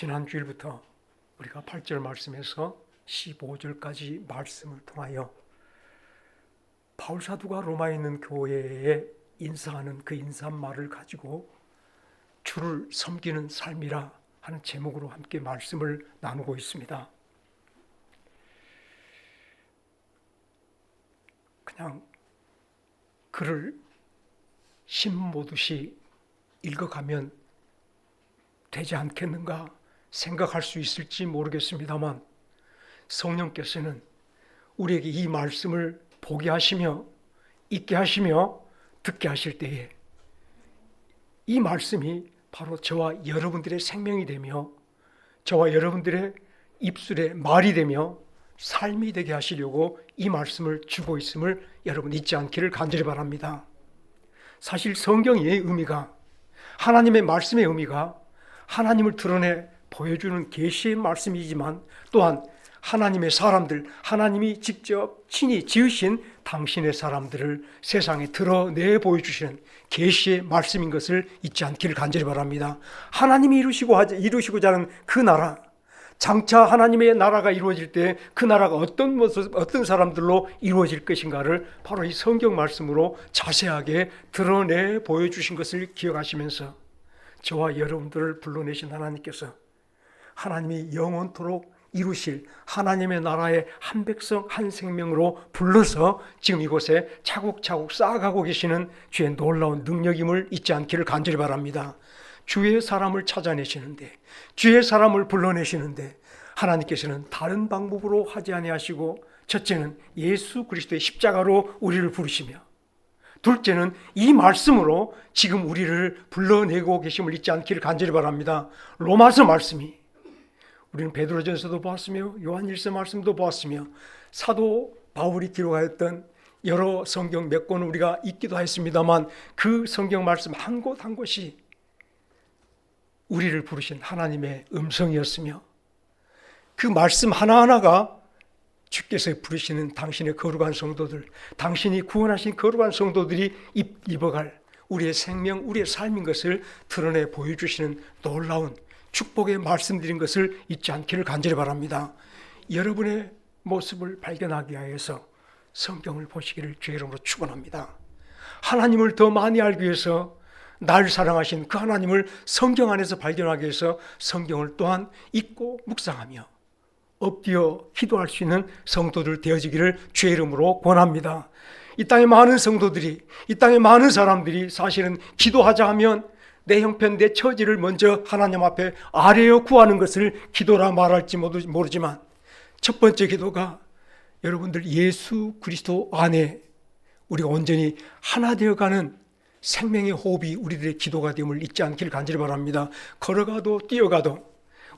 지난 주일부터 우리가 8절 말씀에서 15절까지 말씀을 통하여 바울 사도가 로마에 있는 교회에 인사하는 그 인사말을 가지고 주를 섬기는 삶이라 하는 제목으로 함께 말씀을 나누고 있습니다. 그냥 글을 신문 보듯이 읽어가면 되지 않겠는가 생각할 수 있을지 모르겠습니다만, 성령께서는 우리에게 이 말씀을 보게 하시며 읽게 하시며 듣게 하실 때에 이 말씀이 바로 저와 여러분들의 생명이 되며 저와 여러분들의 입술의 말이 되며 삶이 되게 하시려고 이 말씀을 주고 있음을 여러분 잊지 않기를 간절히 바랍니다. 사실 성경의 의미가, 하나님의 말씀의 의미가 하나님을 드러내 보여주는 계시의 말씀이지만 또한 하나님의 사람들, 하나님이 직접 친히 지으신 당신의 사람들을 세상에 드러내 보여주시는 계시의 말씀인 것을 잊지 않기를 간절히 바랍니다. 하나님이 이루시고자 하는 그 나라, 장차 하나님의 나라가 이루어질 때 그 나라가 어떤 모습, 어떤 사람들로 이루어질 것인가를 바로 이 성경 말씀으로 자세하게 드러내 보여주신 것을 기억하시면서 저와 여러분들을 불러내신 하나님께서 하나님이 영원토록 이루실 하나님의 나라의 한 백성 한 생명으로 불러서 지금 이곳에 차곡차곡 쌓아가고 계시는 주의 놀라운 능력임을 잊지 않기를 간절히 바랍니다. 주의 사람을 찾아내시는데, 주의 사람을 불러내시는데 하나님께서는 다른 방법으로 하지 아니하시고, 첫째는 예수 그리스도의 십자가로 우리를 부르시며, 둘째는 이 말씀으로 지금 우리를 불러내고 계심을 잊지 않기를 간절히 바랍니다. 로마서 말씀이, 우리는 베드로전서도 보았으며 요한일서 말씀도 보았으며 사도 바울이 기록하였던 여러 성경 몇 권을 우리가 읽기도 했습니다만, 그 성경 말씀 한 곳 한 곳이 우리를 부르신 하나님의 음성이었으며, 그 말씀 하나하나가 주께서 부르시는 당신의 거룩한 성도들, 당신이 구원하신 거룩한 성도들이 입어갈 우리의 생명, 우리의 삶인 것을 드러내 보여주시는 놀라운 축복의 말씀드린 것을 잊지 않기를 간절히 바랍니다. 여러분의 모습을 발견하기 위해서 성경을 보시기를 주의 이름으로 축원합니다. 하나님을 더 많이 알기 위해서, 날 사랑하신 그 하나님을 성경 안에서 발견하기 위해서 성경을 또한 읽고 묵상하며 엎드려 기도할 수 있는 성도들 되어지기를 주의 이름으로 권합니다. 이 땅에 많은 성도들이, 이 땅에 많은 사람들이 사실은 기도하자 하면 내 형편, 내 처지를 먼저 하나님 앞에 아뢰어 구하는 것을 기도라 말할지 모르지만, 첫 번째 기도가 여러분들 예수 그리스도 안에 우리가 온전히 하나 되어가는 생명의 호흡이 우리들의 기도가 됨을 잊지 않기를 간절히 바랍니다. 걸어가도 뛰어가도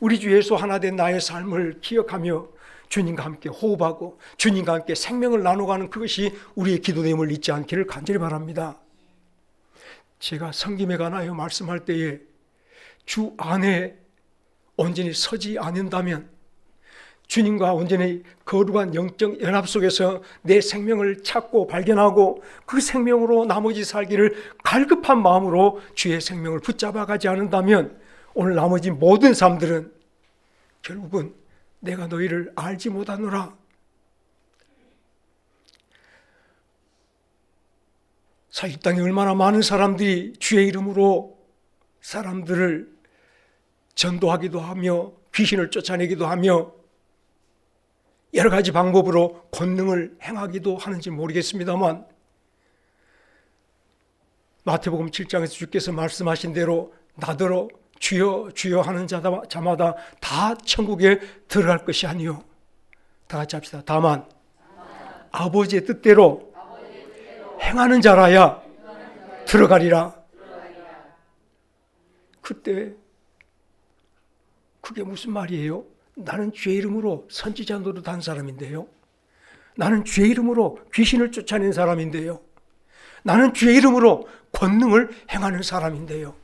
우리 주 예수 하나 된 나의 삶을 기억하며 주님과 함께 호흡하고 주님과 함께 생명을 나눠가는 그것이 우리의 기도됨을 잊지 않기를 간절히 바랍니다. 제가 성김에 관하여 말씀할 때에 주 안에 온전히 서지 않는다면, 주님과 온전히 거룩한 영적 연합 속에서 내 생명을 찾고 발견하고 그 생명으로 나머지 살기를 갈급한 마음으로 주의 생명을 붙잡아 가지 않는다면, 오늘 나머지 모든 삶들은 결국은 내가 너희를 알지 못하노라, 사실 이 땅에 얼마나 많은 사람들이 주의 이름으로 사람들을 전도하기도 하며 귀신을 쫓아내기도 하며 여러 가지 방법으로 권능을 행하기도 하는지 모르겠습니다만, 마태복음 7장에서 주께서 말씀하신 대로 나더러 주여 주여 하는 자마다 다 천국에 들어갈 것이 아니요, 다 같이 합시다. 다만 아버지의 뜻대로 행하는 자라야 들어가리라. 그때 그게 무슨 말이에요? 나는 주의 이름으로 선지자 노릇한 사람인데요, 나는 주의 이름으로 귀신을 쫓아낸 사람인데요, 나는 주의 이름으로 권능을 행하는 사람인데요.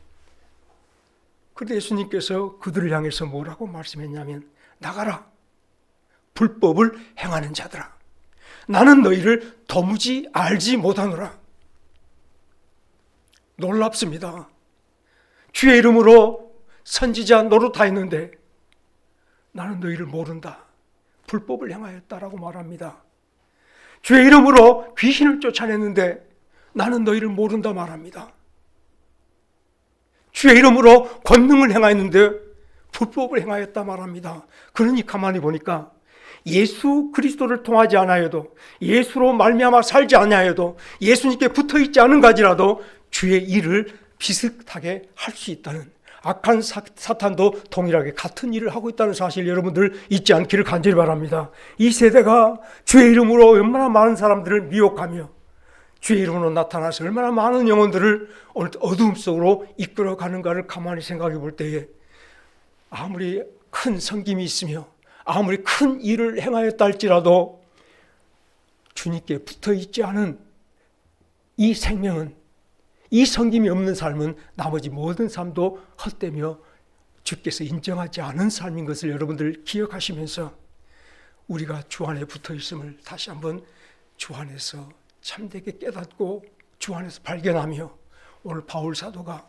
그런데 예수님께서 그들을 향해서 뭐라고 말씀했냐면, 나가라, 불법을 행하는 자들아, 나는 너희를 도무지 알지 못하노라. 놀랍습니다. 주의 이름으로 선지자 노릇하였는데 나는 너희를 모른다. 불법을 행하였다라고 말합니다. 주의 이름으로 귀신을 쫓아냈는데 나는 너희를 모른다 말합니다. 주의 이름으로 권능을 행하였는데 불법을 행하였다 말합니다. 그러니 가만히 보니까 예수 그리스도를 통하지 않아여도, 예수로 말미암아 살지 않아여도, 예수님께 붙어있지 않은 가지라도 주의 일을 비슷하게 할 수 있다는, 악한 사탄도 동일하게 같은 일을 하고 있다는 사실 여러분들 잊지 않기를 간절히 바랍니다. 이 세대가 주의 이름으로 얼마나 많은 사람들을 미혹하며 주의 이름으로 나타나서 얼마나 많은 영혼들을 오늘 어두움 속으로 이끌어 가는가를 가만히 생각해 볼 때에, 아무리 큰 섬김이 있으며 아무리 큰 일을 행하였다 할지라도 주님께 붙어있지 않은 이 생명은, 이 섬김이 없는 삶은 나머지 모든 삶도 헛되며 주께서 인정하지 않은 삶인 것을 여러분들 기억하시면서 우리가 주 안에 붙어있음을 다시 한번 주 안에서 참되게 깨닫고 주 안에서 발견하며, 오늘 바울 사도가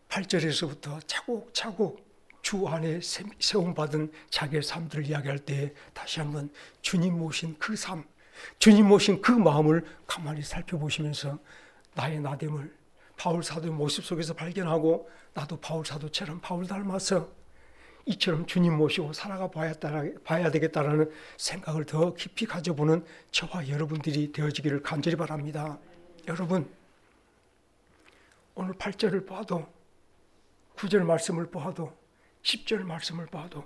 8절에서부터 차곡차곡 주 안에 세움받은 자기의 삶들을 이야기할 때 다시 한번 주님 모신 그 삶, 주님 모신 그 마음을 가만히 살펴보시면서 나의 나됨을 바울 사도의 모습 속에서 발견하고, 나도 바울 사도처럼 바울 닮아서 이처럼 주님 모시고 살아가 봐야 되겠다라는 생각을 더 깊이 가져보는 저와 여러분들이 되어지기를 간절히 바랍니다. 여러분, 오늘 8절을 봐도 9절 말씀을 봐도 10절 말씀을 봐도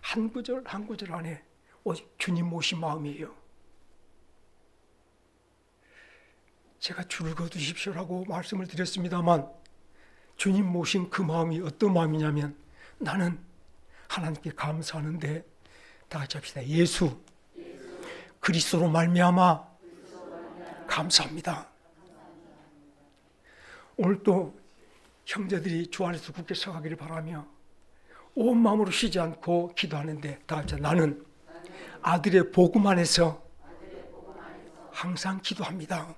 한 구절 한 구절 안에 오직 주님 모신 마음이에요. 제가 줄을 거두십시오라고 말씀을 드렸습니다만 주님 모신 그 마음이 어떤 마음이냐면, 나는 하나님께 감사하는데, 다 같이 합시다. 예수 그리스도로 말미암아 감사합니다. 오늘 또 형제들이 주 안에서 굳게 서가기를 바라며 온 마음으로 쉬지 않고 기도하는데, 다 같이 나는 아들의 복음 안에서 항상 기도합니다.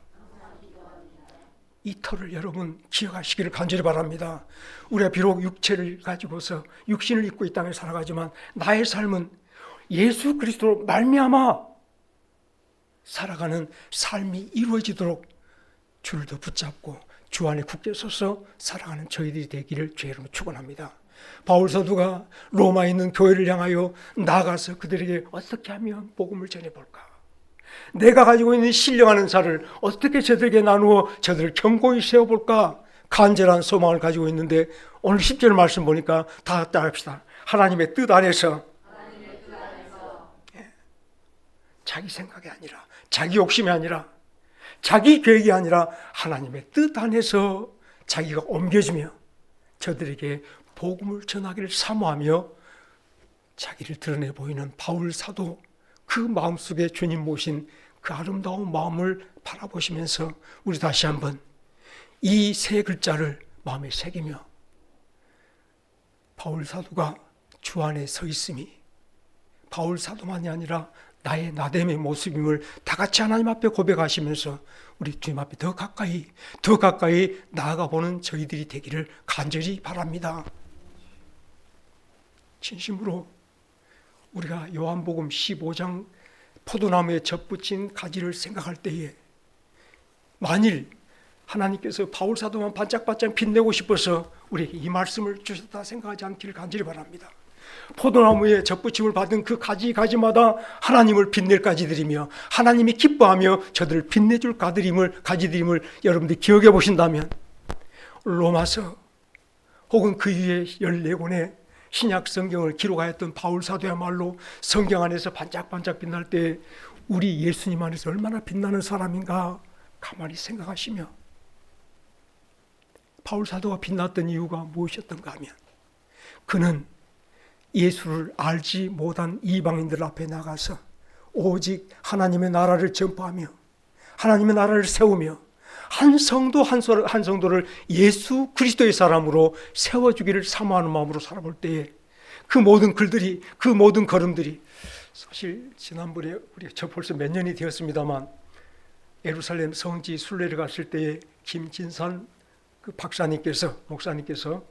이 터를 여러분 기억하시기를 간절히 바랍니다. 우리가 비록 육체를 가지고서 육신을 입고 이 땅에 살아가지만 나의 삶은 예수 그리스도로 말미암아 살아가는 삶이 이루어지도록 주를 더 붙잡고 주 안에 굳게 서서 살아가는 저희들이 되기를 주의 이름으로 축원합니다. 바울 사도가 로마에 있는 교회를 향하여 나가서 그들에게 어떻게 하면 복음을 전해볼까? 내가 가지고 있는 신령한 은사를 어떻게 저들에게 나누어 저들을 견고히 세워볼까? 간절한 소망을 가지고 있는데, 오늘 10절 말씀 보니까 다 따라합시다. 하나님의 뜻 안에서, 자기 생각이 아니라, 자기 욕심이 아니라, 자기 계획이 아니라 하나님의 뜻 안에서 자기가 옮겨지며 저들에게 복음을 전하기를 사모하며 자기를 드러내 보이는 바울 사도, 그 마음속에 주님 모신 그 아름다운 마음을 바라보시면서 우리 다시 한번 이 세 글자를 마음에 새기며, 바울 사도가 주 안에 서 있음이 바울 사도만이 아니라 나의 나됨의 모습임을 다 같이 하나님 앞에 고백하시면서 우리 주님 앞에 더 가까이 나아가 보는 저희들이 되기를 간절히 바랍니다. 진심으로 우리가 요한복음 15장 포도나무에 접붙인 가지를 생각할 때에, 만일 하나님께서 바울 사도만 반짝반짝 빛내고 싶어서 우리에게 이 말씀을 주셨다 생각하지 않기를 간절히 바랍니다. 포도나무에 접붙임을 받은 그 가지마다 하나님을 빛낼 가지들이며 하나님이 기뻐하며 저들을 빛내줄 가지들임을 여러분들이 기억해 보신다면, 로마서 혹은 그 이후에 14권의 신약 성경을 기록하였던 바울 사도야말로 성경 안에서 반짝반짝 빛날 때 우리 예수님 안에서 얼마나 빛나는 사람인가 가만히 생각하시며, 바울 사도가 빛났던 이유가 무엇이었던가 하면, 그는 예수를 알지 못한 이방인들 앞에 나가서 오직 하나님의 나라를 전파하며 하나님의 나라를 세우며 한 성도 한 성도를 예수 그리스도의 사람으로 세워주기를 사모하는 마음으로 살아볼 때에 그 모든 글들이, 그 모든 걸음들이, 사실 지난번에 저 벌써 몇 년이 되었습니다만 예루살렘 성지 순례를 갔을 때에 김진산 그 목사님께서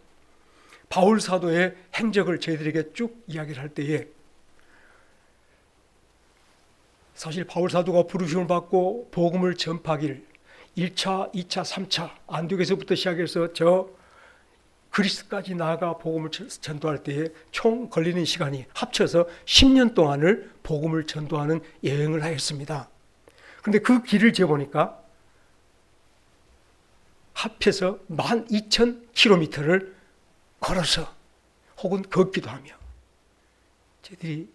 바울 사도의 행적을 저희들에게 쭉 이야기를 할 때에 사실 바울 사도가 부르심을 받고 복음을 전파하기를 1차, 2차, 3차 안디옥에서부터 시작해서 저 그리스까지 나아가 복음을 전도할 때에 총 걸리는 시간이 합쳐서 10년 동안을 복음을 전도하는 여행을 하였습니다. 그런데 그 길을 재보니까 합해서 12,000km를 걸어서 혹은 걷기도 하며 저희들이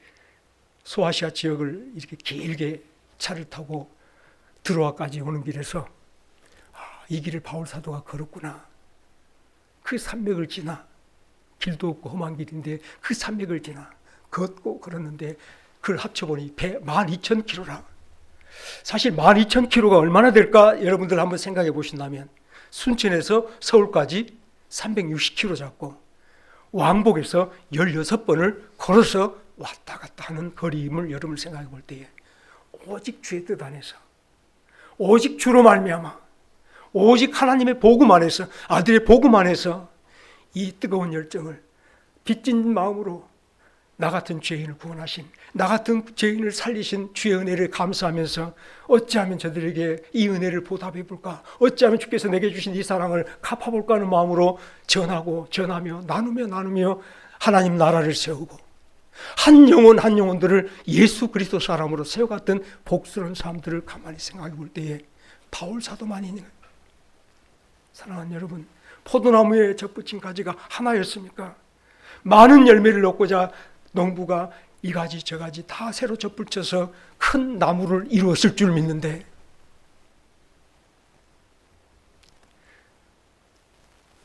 소아시아 지역을 이렇게 길게 차를 타고 드로아까지 오는 길에서 이 길을 바울 사도가 걸었구나. 그 산맥을 지나 길도 없고 험한 길인데 그 산맥을 지나 걷고 걸었는데 그걸 합쳐보니 12,000km라. 사실 12,000km가 얼마나 될까 여러분들 한번 생각해 보신다면 순천에서 서울까지 360km 잡고 왕복에서 16번을 걸어서 왔다 갔다 하는 거리임을 여러분 생각해 볼 때에 오직 주의 뜻 안에서 오직 주로 말미암아 오직 하나님의 복음 안에서 아들의 복음 안에서 이 뜨거운 열정을 빚진 마음으로 나 같은 죄인을 구원하신 나 같은 죄인을 살리신 주의 은혜를 감사하면서 어찌하면 저들에게 이 은혜를 보답해 볼까 어찌하면 주께서 내게 주신 이 사랑을 갚아볼까 하는 마음으로 전하며 나누며 하나님 나라를 세우고 한 영혼 한 영혼들을 예수 그리스도 사람으로 세워갔던 복스러운 사람들을 가만히 생각해 볼 때에 바울 사도만이 있는 사랑하는 여러분, 포도나무에 접붙인 가지가 하나였습니까? 많은 열매를 얻고자 농부가 이 가지 저 가지 다 새로 접붙여서 큰 나무를 이루었을 줄 믿는데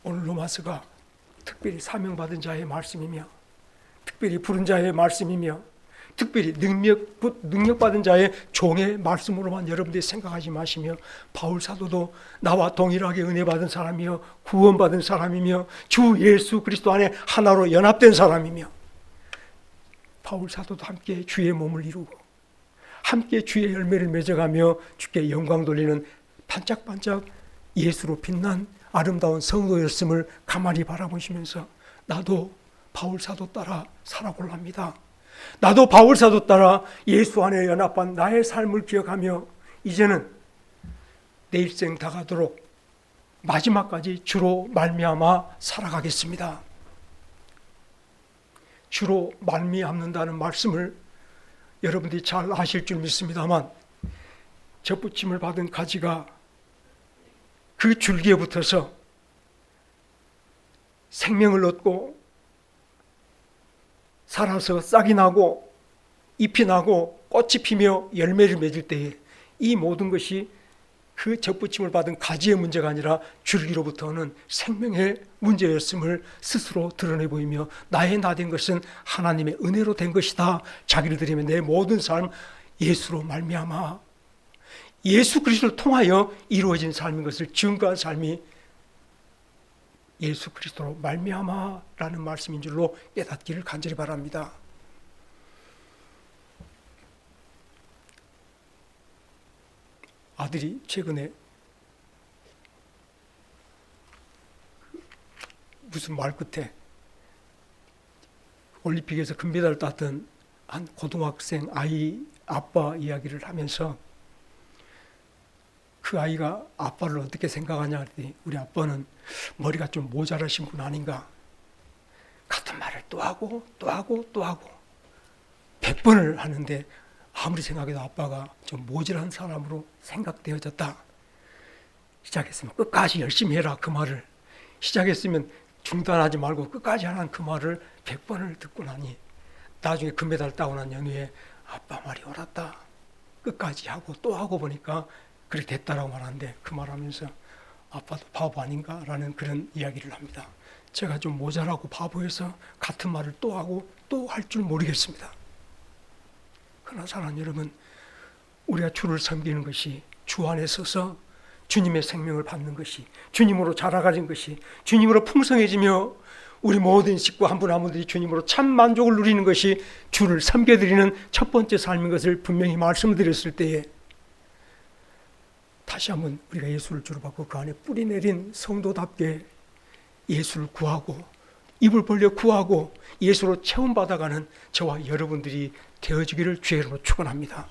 오늘 로마서가 특별히 사명받은 자의 말씀이며 특별히 부른 자의 말씀이며 특별히 능력받은 자의 종의 말씀으로만 여러분들이 생각하지 마시며 바울 사도도 나와 동일하게 은혜 받은 사람이며 구원받은 사람이며 주 예수 그리스도 안에 하나로 연합된 사람이며 바울 사도도 함께 주의 몸을 이루고 함께 주의 열매를 맺어가며 주께 영광 돌리는 반짝반짝 예수로 빛난 아름다운 성도였음을 가만히 바라보시면서 나도 바울 사도 따라 살아볼랍니다. 나도 바울 사도 따라 예수 안에 연합한 나의 삶을 기억하며 이제는 내 일생 다가도록 마지막까지 주로 말미암아 살아가겠습니다. 주로 말미암는다는 말씀을 여러분들이 잘 아실 줄 믿습니다만 접붙임을 받은 가지가 그 줄기에 붙어서 생명을 얻고 살아서 싹이 나고 잎이 나고 꽃이 피며 열매를 맺을 때에 이 모든 것이 그 접붙임을 받은 가지의 문제가 아니라 줄기로부터는 생명의 문제였음을 스스로 드러내 보이며 나의 나 된 것은 하나님의 은혜로 된 것이다. 자기를 드리면 내 모든 삶 예수로 말미암아 예수 그리스도를 통하여 이루어진 삶인 것을 증거한 삶이 예수 그리스도로 말미암아라는 말씀인 줄로 깨닫기를 간절히 바랍니다. 아들이 최근에 무슨 말 끝에 올림픽에서 금메달을 땄던 한 고등학생 아이 아빠 이야기를 하면서 그 아이가 아빠를 어떻게 생각하냐 했더니 우리 아빠는 머리가 좀 모자라신 분 아닌가. 같은 말을 또 하고 100번을 하는데 아무리 생각해도 아빠가 좀 모질한 사람으로 생각되어졌다. 시작했으면 끝까지 열심히 해라 그 말을. 시작했으면 중단하지 말고 끝까지 하라는 그 말을 100번을 듣고 나니 나중에 금메달 따고 난 연후에 아빠 말이 옳았다. 끝까지 하고 또 하고 보니까 그렇게 됐다라고 말하는데 그 말하면서 아빠도 바보 아닌가라는 그런 이야기를 합니다. 제가 좀 모자라고 바보여서 같은 말을 또 하고 또 할 줄 모르겠습니다. 그러나 사랑하는 여러분, 우리가 주를 섬기는 것이 주 안에 서서 주님의 생명을 받는 것이 주님으로 자라가는 것이 주님으로 풍성해지며 우리 모든 식구 한 분 한 분들이 주님으로 참 만족을 누리는 것이 주를 섬겨드리는 첫 번째 삶인 것을 분명히 말씀드렸을 때에 다시 한번 우리가 예수를 주로 받고 그 안에 뿌리 내린 성도답게 예수를 구하고 입을 벌려 구하고 예수로 체험받아가는 저와 여러분들이 되어지기를 주의 이름으로 축원합니다.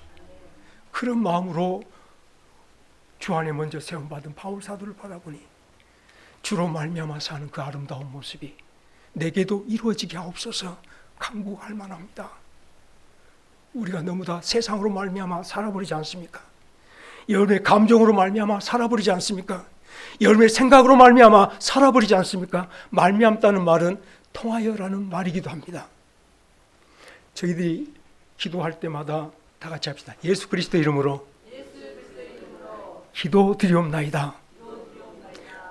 그런 마음으로 주 안에 먼저 세움받은 바울 사도를 바라보니 주로 말미암아 사는 그 아름다운 모습이 내게도 이루어지게 하옵소서 간구할 만합니다. 우리가 너무 다 세상으로 말미암아 살아버리지 않습니까? 여러분의 감정으로 말미암아 살아버리지 않습니까? 여러분의 생각으로 말미암아 살아버리지 않습니까? 말미암다는 말은 통하여라는 말이기도 합니다. 저희들이 기도할 때마다 다 같이 합시다. 예수 그리스도 이름으로 기도 드리옵나이다.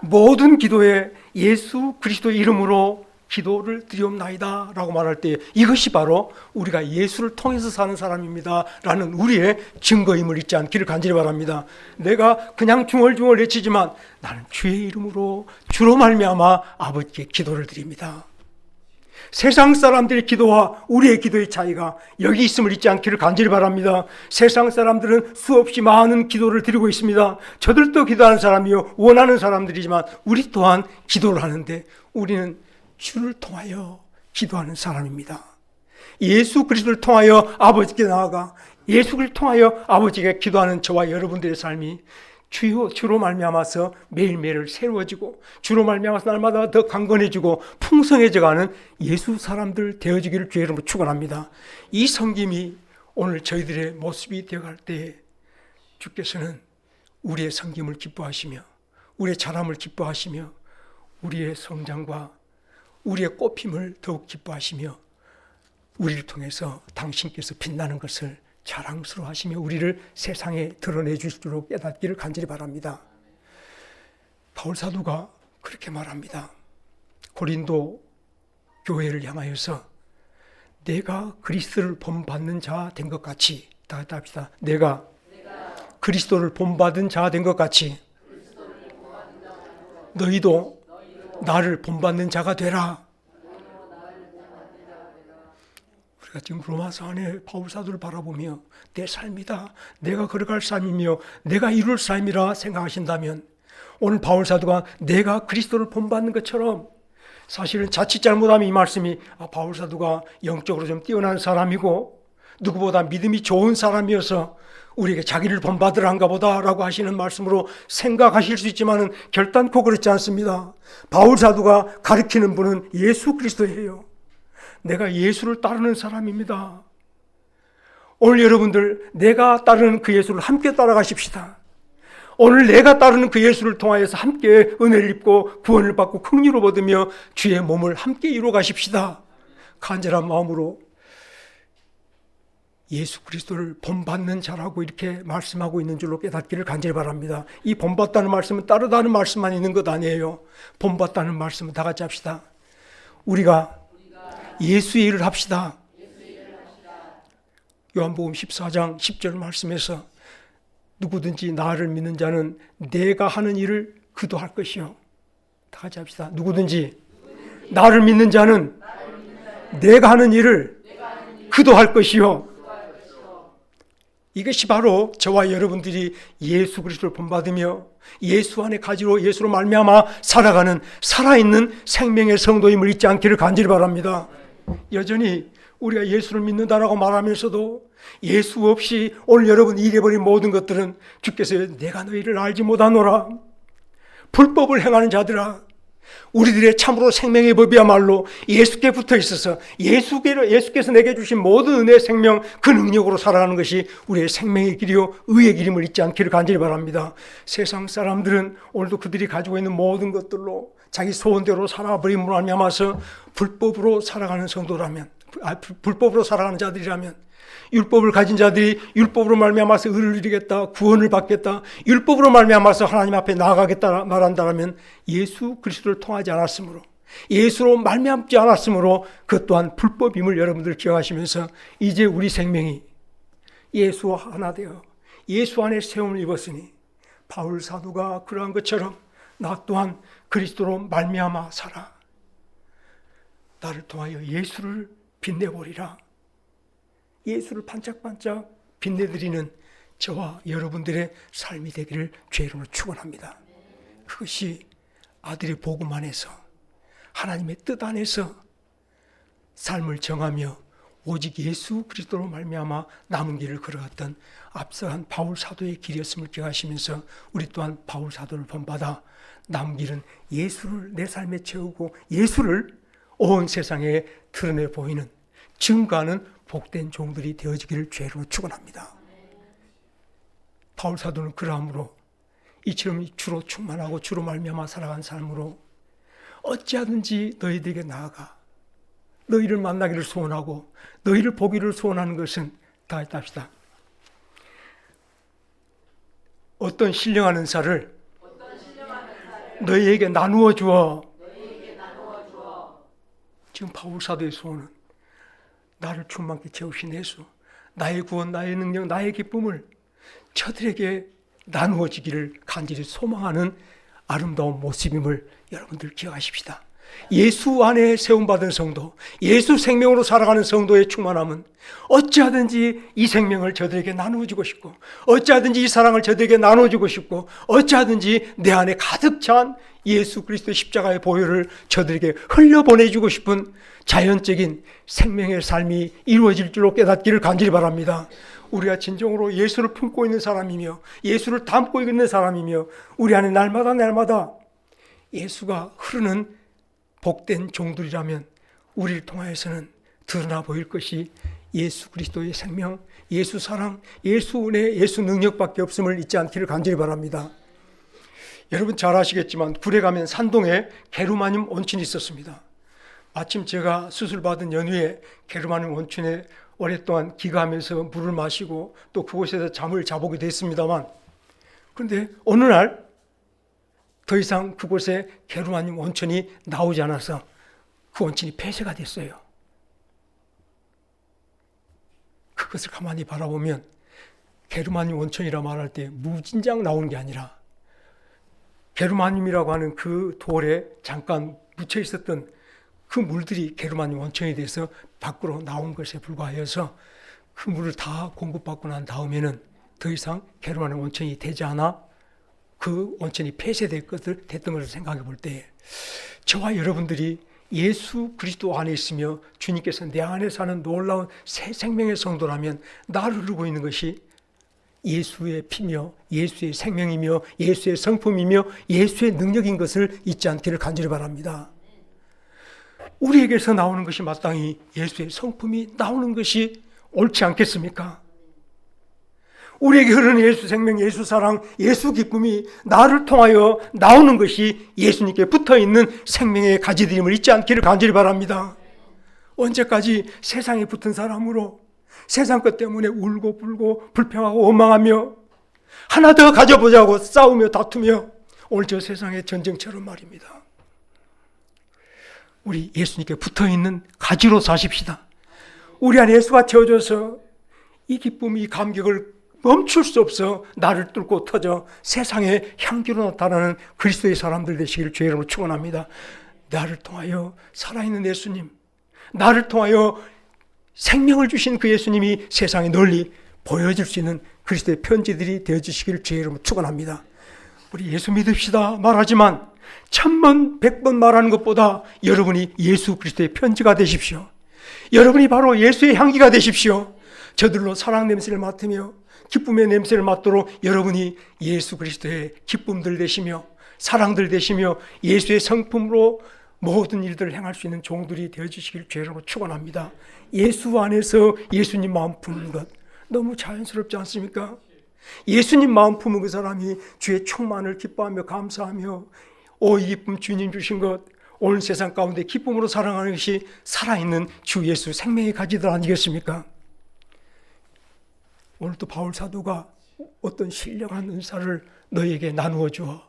모든 기도에 예수 그리스도 이름으로 기도를 드리옵나이다 라고 말할 때 이것이 바로 우리가 예수를 통해서 사는 사람입니다 라는 우리의 증거임을 잊지 않기를 간절히 바랍니다. 내가 그냥 중얼중얼 외치지만 나는 주의 이름으로 주로 말미암아 아버지께 기도를 드립니다. 세상 사람들의 기도와 우리의 기도의 차이가 여기 있음을 잊지 않기를 간절히 바랍니다. 세상 사람들은 수없이 많은 기도를 드리고 있습니다. 저들도 기도하는 사람이요 원하는 사람들이지만 우리 또한 기도를 하는데 우리는 주를 통하여 기도하는 사람입니다. 예수 그리스도를 통하여 아버지께 나아가 예수 그리스도를 통하여 아버지께 기도하는 저와 여러분들의 삶이 주로 말미암아서 매일매일 새로워지고 주로 말미암아서 날마다 더 강건해지고 풍성해져가는 예수 사람들 되어지기를 주의 이름으로 축원합니다. 이 섬김이 오늘 저희들의 모습이 되어갈 때 주께서는 우리의 섬김을 기뻐하시며 우리의 자람을 기뻐하시며 우리의 성장과 우리의 꽃핌을 더욱 기뻐하시며 우리를 통해서 당신께서 빛나는 것을 자랑스러워하시며 우리를 세상에 드러내 주실 줄로 깨닫기를 간절히 바랍니다. 바울 사도가 그렇게 말합니다. 고린도 교회를 향하여서 내가 그리스도를 본받는 자 된 것 같이 다 합시다. 내가 그리스도를 본받은 자 된 것 같이 너희도 나를 본받는 자가 되라. 우리가 지금 로마서 안에 바울 사도를 바라보며 내 삶이다, 내가 걸어갈 삶이며 내가 이룰 삶이라 생각하신다면 오늘 바울 사도가 내가 그리스도를 본받는 것처럼 사실은 자칫 잘못하면 이 말씀이 바울 사도가 영적으로 좀 뛰어난 사람이고 누구보다 믿음이 좋은 사람이어서 우리에게 자기를 본받으란가 보다라고 하시는 말씀으로 생각하실 수 있지만은 결단코 그렇지 않습니다. 바울 사도가 가리키는 분은 예수 그리스도예요. 내가 예수를 따르는 사람입니다. 오늘 여러분들 내가 따르는 그 예수를 함께 따라가십시다. 오늘 내가 따르는 그 예수를 통하여서 함께 은혜를 입고 구원을 받고 긍휼을 얻으며 주의 몸을 함께 이루어 가십시다. 간절한 마음으로 예수 그리스도를 본받는 자라고 이렇게 말씀하고 있는 줄로 깨닫기를 간절히 바랍니다. 이 본받다는 말씀은 따르다는 말씀만 있는 것 아니에요. 본받다는 말씀은 다 같이 합시다. 우리가 예수의 일을 합시다. 요한복음 14장 10절 말씀에서 누구든지 나를 믿는 자는 내가 하는 일을 그도 할 것이요. 다 같이 합시다. 누구든지 나를 믿는 자는 내가 하는 일을 그도 할 것이요. 이것이 바로 저와 여러분들이 예수 그리스도를 본받으며 예수 안에 가지로 예수로 말미암아 살아가는 살아있는 생명의 성도임을 잊지 않기를 간절히 바랍니다. 여전히 우리가 예수를 믿는다라고 말하면서도 예수 없이 오늘 여러분 잃어버린 모든 것들은 주께서 내가 너희를 알지 못하노라, 불법을 행하는 자들아, 우리들의 참으로 생명의 법이야말로 예수께 붙어 있어서 예수께서 내게 주신 모든 은혜의 생명 그 능력으로 살아가는 것이 우리의 생명의 길이요 의의 길임을 잊지 않기를 간절히 바랍니다. 세상 사람들은 오늘도 그들이 가지고 있는 모든 것들로 자기 소원대로 살아버림으로 말미암아서 불법으로 살아가는 성도라면, 불법으로 살아가는 자들이라면, 율법을 가진 자들이 율법으로 말미암아서 의를 이루겠다, 구원을 받겠다, 율법으로 말미암아서 하나님 앞에 나아가겠다 말한다면 예수 그리스도를 통하지 않았으므로, 예수로 말미암지 않았으므로 그 또한 불법임을 여러분들 기억하시면서 이제 우리 생명이 예수와 하나 되어 예수 안에 세움을 입었으니 바울 사도가 그러한 것처럼 나 또한 그리스도로 말미암아 살아 나를 통하여 예수를 빛내보리라. 예수를 반짝반짝 빛내드리는 저와 여러분들의 삶이 되기를 주의 이름으로 축원합니다. 그것이 아들의 복음 안에서 하나님의 뜻 안에서 삶을 정하며 오직 예수 그리스도로 말미암아 남은 길을 걸어갔던 앞서간 바울 사도의 길이었음을 기억하시면서 우리 또한 바울 사도를 본받아 남은 길은 예수를 내 삶에 채우고 예수를 온 세상에 드러내 보이는 증거하는 복된 종들이 되어지기를 주로 축원합니다. 바울 사도는 그러함으로 이처럼 주로 충만하고 주로 말미암아 살아간 삶으로 어찌하든지 너희들에게 나아가 너희를 만나기를 소원하고 너희를 보기를 소원하는 것은 다 했다 합시다. 어떤 신령한 은사를 너희에게 나누어 주어. 지금 바울 사도의 소원은 나를 충만케 채우신 예수, 나의 구원, 나의 능력, 나의 기쁨을 저들에게 나누어지기를 간절히 소망하는 아름다운 모습임을 여러분들 기억하십시다. 예수 안에 세움받은 성도, 예수 생명으로 살아가는 성도의 충만함은 어찌하든지 이 생명을 저들에게 나누어주고 싶고, 어찌하든지 이 사랑을 저들에게 나눠주고 싶고, 어찌하든지 내 안에 가득 찬 예수 그리스도의 십자가의 보혈을 저들에게 흘려보내주고 싶은 자연적인 생명의 삶이 이루어질 줄로 깨닫기를 간절히 바랍니다. 우리가 진정으로 예수를 품고 있는 사람이며 예수를 담고 있는 사람이며 우리 안에 날마다 예수가 흐르는 복된 종들이라면 우리를 통하여서는 드러나 보일 것이 예수 그리스도의 생명, 예수 사랑, 예수 은혜, 예수 능력밖에 없음을 잊지 않기를 간절히 바랍니다. 여러분 잘 아시겠지만 굴에 가면 산동에 게르마늄 온천이 있었습니다. 마침 제가 수술받은 연후에 게르마늄 온천에 오랫동안 기가하면서 물을 마시고 또 그곳에서 잠을 자보게 됐습니다만, 그런데 어느 날 더 이상 그곳에 게르마늄 온천이 나오지 않아서 그 온천이 폐쇄가 됐어요. 그것을 가만히 바라보면 게르마늄 온천이라 말할 때 무진장 나오는 게 아니라 게르마늄이라고 하는 그 돌에 잠깐 묻혀 있었던 그 물들이 게르마늄 온천에 대해서 밖으로 나온 것에 불과하여서 그 물을 다 공급받고 난 다음에는 더 이상 게르마늄 온천이 되지 않아 그 온천이 폐쇄됐던 것을 생각해 볼 때 저와 여러분들이 예수 그리스도 안에 있으며 주님께서 내 안에 사는 놀라운 새 생명의 성도라면 나를 흐르고 있는 것이 예수의 피며 예수의 생명이며 예수의 성품이며 예수의 능력인 것을 잊지 않기를 간절히 바랍니다. 우리에게서 나오는 것이 마땅히 예수의 성품이 나오는 것이 옳지 않겠습니까? 우리에게 흐르는 예수 생명, 예수 사랑, 예수 기쁨이 나를 통하여 나오는 것이 예수님께 붙어있는 생명의 가지들임을 잊지 않기를 간절히 바랍니다. 언제까지 세상에 붙은 사람으로 세상 것 때문에 울고 불고 불평하고 원망하며 하나 더 가져보자고 싸우며 다투며 오늘 저 세상의 전쟁처럼 말입니다. 우리 예수님께 붙어있는 가지로 사십시다. 우리 안에 예수가 채워져서 이 기쁨, 이 감격을 멈출 수 없어 나를 뚫고 터져 세상의 향기로 나타나는 그리스도의 사람들 되시기를 주의 이름으로 축원합니다. 나를 통하여 살아있는 예수님, 나를 통하여 생명을 주신 그 예수님이 세상에 널리 보여질 수 있는 그리스도의 편지들이 되어주시기를 주의 이름으로 축원합니다. 우리 예수 믿읍시다 말하지만 1000번 100번 말하는 것보다 여러분이 예수 그리스도의 편지가 되십시오. 여러분이 바로 예수의 향기가 되십시오. 저들로 사랑 냄새를 맡으며 기쁨의 냄새를 맡도록 여러분이 예수 그리스도의 기쁨들 되시며 사랑들 되시며 예수의 성품으로 모든 일들을 행할 수 있는 종들이 되어주시길 주로 축원합니다. 예수 안에서 예수님 마음 품는 것 너무 자연스럽지 않습니까? 예수님 마음 품은 그 사람이 주의 충만을 기뻐하며 감사하며 이 기쁨 주님 주신 것 온 세상 가운데 기쁨으로 살아가는 것이 살아있는 주 예수 생명의 가지들 아니겠습니까? 오늘도 바울 사도가 어떤 신령한 은사를 너희에게 나누어 주어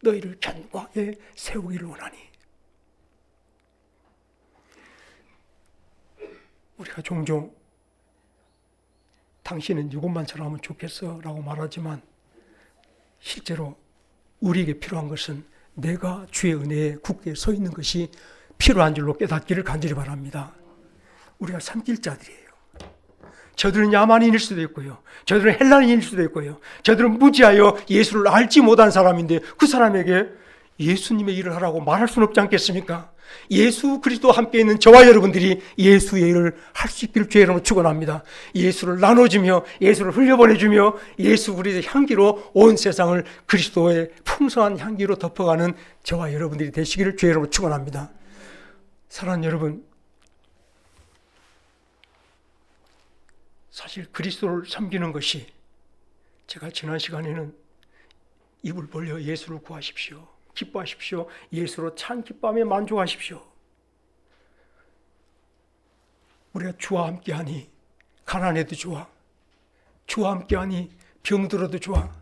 너희를 견고하게 세우기를 원하니. 우리가 종종 당신은 이것만 잘하면 좋겠어 라고 말하지만 실제로 우리에게 필요한 것은 내가 주의 은혜에 굳게 서 있는 것이 필요한 줄로 깨닫기를 간절히 바랍니다. 우리가 섬길 자들이에요. 저들은 야만인일 수도 있고요. 저들은 헬라인일 수도 있고요. 저들은 무지하여 예수를 알지 못한 사람인데 그 사람에게 예수님의 일을 하라고 말할 수는 없지 않겠습니까? 예수 그리스도와 함께 있는 저와 여러분들이 예수의 일을 할 수 있기를 주의 이름으로 축원합니다. 예수를 나눠주며 예수를 흘려보내주며 예수 그리스도의 향기로 온 세상을 그리스도의 풍성한 향기로 덮어가는 저와 여러분들이 되시기를 주의 이름으로 축원합니다. 사랑하는 여러분, 사실 그리스도를 섬기는 것이, 제가 지난 시간에는 입을 벌려 예수를 구하십시오, 기뻐하십시오, 예수로 참 기뻐하며 만족하십시오. 우리가 주와 함께하니 가난해도 좋아, 주와 함께하니 병들어도 좋아,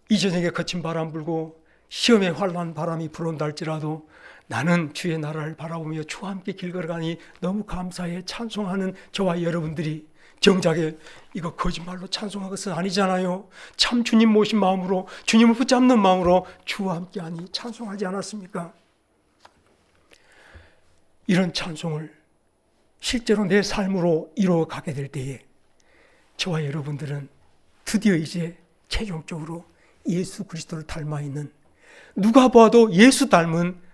이 저녁에 거친 바람 불고 시험에 환난 바람이 불어온다 할지라도 나는 주의 나라를 바라보며 주와 함께 길 걸어가니 너무 감사해 찬송하는 저와 여러분들이, 정작에 이거 거짓말로 찬송한 것은 아니잖아요. 참 주님 모신 마음으로, 주님을 붙잡는 마음으로 주와 함께하니 찬송하지 않았습니까? 이런 찬송을 실제로 내 삶으로 이루어가게 될 때에 저와 여러분들은 드디어 이제 최종적으로 예수 그리스도를 닮아 있는, 누가 봐도 예수 닮은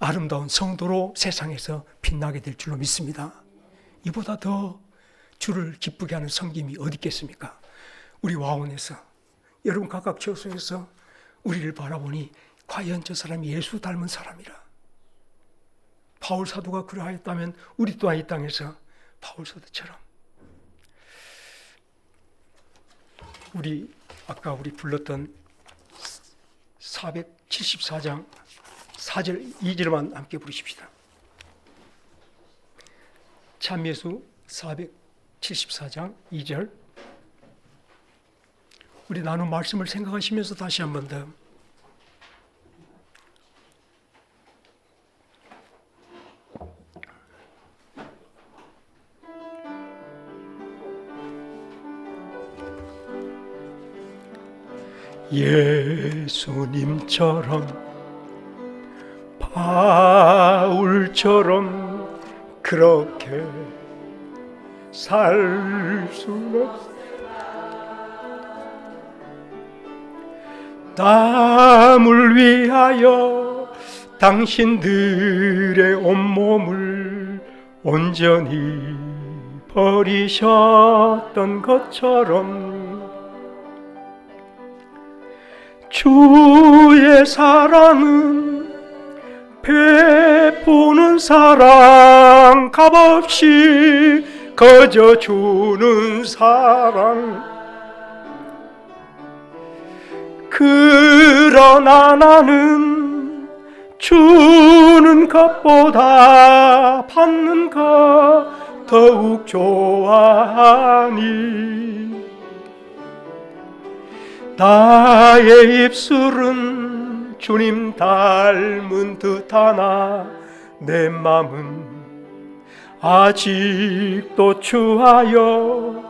아름다운 성도로 세상에서 빛나게 될 줄로 믿습니다. 이보다 더 주를 기쁘게 하는 섬김이 어디 있겠습니까? 우리 와원에서 여러분 각각 처소에서 우리를 바라보니 과연 저 사람이 예수 닮은 사람이라. 바울 사도가 그러하였다면 우리 또한 이 땅에서 바울 사도처럼 아까 우리 불렀던 474장 4절 2절만 함께 부르십시다. 참예수 474장 2절, 우리 나눈 말씀을 생각하시면서 다시 한 번 더 예수님처럼 바울처럼 그렇게 살 수 없어. 남을 위하여 당신들의 온몸을 온전히 버리셨던 것처럼 주의 사랑은 베푸는 사랑, 값없이 거저 주는 사랑. 그러나 나는 주는 것보다 받는 것 더욱 좋아하니 나의 입술은 주님 닮은 듯하나 내 맘은 아직도 추하여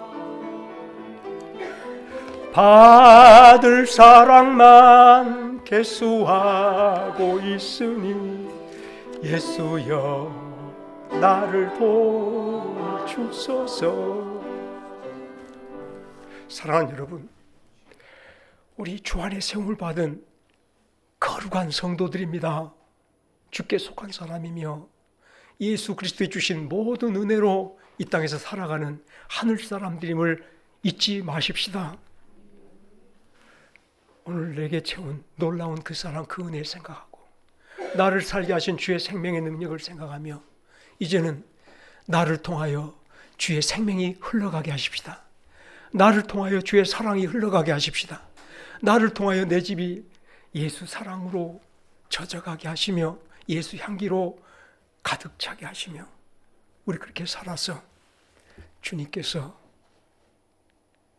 받을 사랑만 개수하고 있으니 예수여 나를 도와주소서. 사랑하는 여러분, 우리 주 안에 세움을 받은 거룩한 성도들입니다. 주께 속한 사람이며 예수 그리스도의 주신 모든 은혜로 이 땅에서 살아가는 하늘 사람들임을 잊지 마십시다. 오늘 내게 채운 놀라운 그 사랑, 그 은혜를 생각하고 나를 살게 하신 주의 생명의 능력을 생각하며 이제는 나를 통하여 주의 생명이 흘러가게 하십시다. 나를 통하여 주의 사랑이 흘러가게 하십시다. 나를 통하여 내 집이 예수 사랑으로 젖어가게 하시며 예수 향기로 가득 차게 하시며 우리 그렇게 살아서 주님께서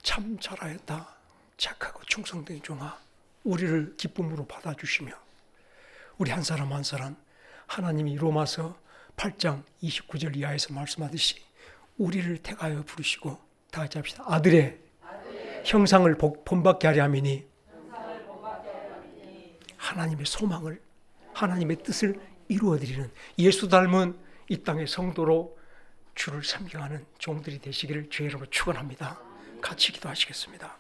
참 잘하였다, 착하고 충성된 종아, 우리를 기쁨으로 받아주시며 우리 한 사람 한 사람 하나님이 로마서 8장 29절 이하에서 말씀하듯이 우리를 택하여 부르시고 다 같이 합시다. 아들의 형상을 본받게 하려 함이니 하나님의 소망을, 하나님의 뜻을 이루어드리는 예수 닮은 이 땅의 성도로 주를 섬겨하는 종들이 되시기를 주의 이름으로 축원합니다. 같이 기도하시겠습니다.